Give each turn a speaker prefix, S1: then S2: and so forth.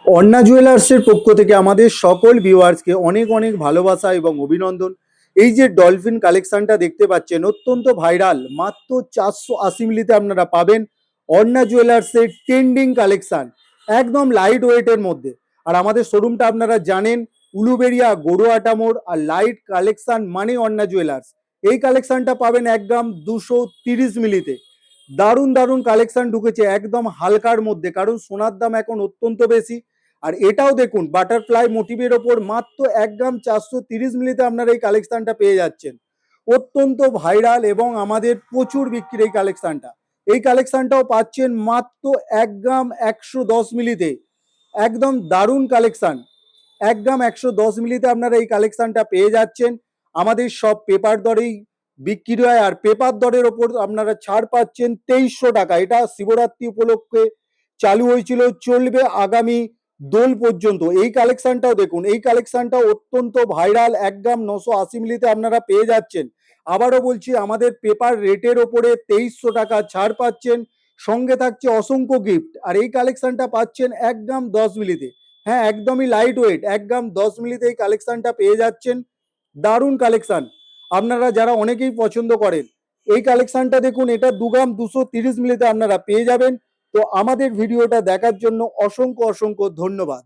S1: অন্না জুয়েলার্সের পক্ষ থেকে আমাদের সকল ভিউয়ার্সকে অনেক অনেক ভালোবাসা এবং অভিনন্দন। এই যে ডলফিন কালেকশনটা দেখতে পাচ্ছেন অত্যন্ত ভাইরাল, মাত্র 480 মিলিতে আপনারা পাবেন অন্না জুয়েলার্সের ট্রেন্ডিং কালেকশন, একদম লাইট ওয়েটের মধ্যে। আর আমাদের শোরুমটা আপনারা জানেন, উলুবেড়িয়া গড়ুয়াটা মোড়। আর লাইট কালেকশন মানে অন্না জুয়েলার্স। এই কালেকশনটা পাবেন একদম 230 মিলিতে। দারুণ দারুণ কালেকশন ঢুকেছে একদম হালকার মধ্যে, কারণ সোনার দাম এখন অত্যন্ত বেশি। আর এটাও দেখুন বাটারফ্লাই মোটিভের ওপর মাত্র 1 গ্রাম 430 মিলিতে আপনারা এই কালেকশনটা পেয়ে যাচ্ছেন। অত্যন্ত ভাইরাল এবং আমাদের প্রচুর বিক্রি এই কালেকশনটা। এই কালেকশনটাও পাচ্ছেন মাত্র 1 গ্রাম 110 মিলিতে। একদম দারুণ কালেকশন। 1 গ্রাম 110 মিলিতে আপনারা এই কালেকশনটা পেয়ে যাচ্ছেন। আমাদের সব পেপার দরেই বিক্রি হয়, আর পেপার দরের ওপর আপনারা ছাড় পাচ্ছেন 2300 টাকা। এটা শিবরাত্রি উপলক্ষে চালু হয়েছিল, চলবে আগামী দোল পর্যন্ত। এই কালেকশনটাও দেখুন, এই কালেকশনটাও অত্যন্ত ভাইরাল। 1 গ্রাম 980 মিলিতে আপনারা পেয়ে যাচ্ছেন। আবারও বলছি, আমাদের পেপার রেটের ওপরে 2300 টাকা ছাড় পাচ্ছেন, সঙ্গে থাকছে অসংখ্য গিফট। আর এই কালেকশনটা পাচ্ছেন 1 গ্রাম 10 মিলিতে। হ্যাঁ, একদমই লাইট ওয়েট, 1 গ্রাম 10 মিলিতে এই কালেকশনটা পেয়ে যাচ্ছেন। দারুণ কালেকশন, আপনারা যারা অনেকেই পছন্দ করেন এই কালেকশনটা দেখুন। এটা 2 গ্রাম 230 মিলিতে আপনারা পেয়ে যাবেন। তো আমাদের ভিডিওটা দেখার জন্য অসংখ্য অসংখ্য ধন্যবাদ।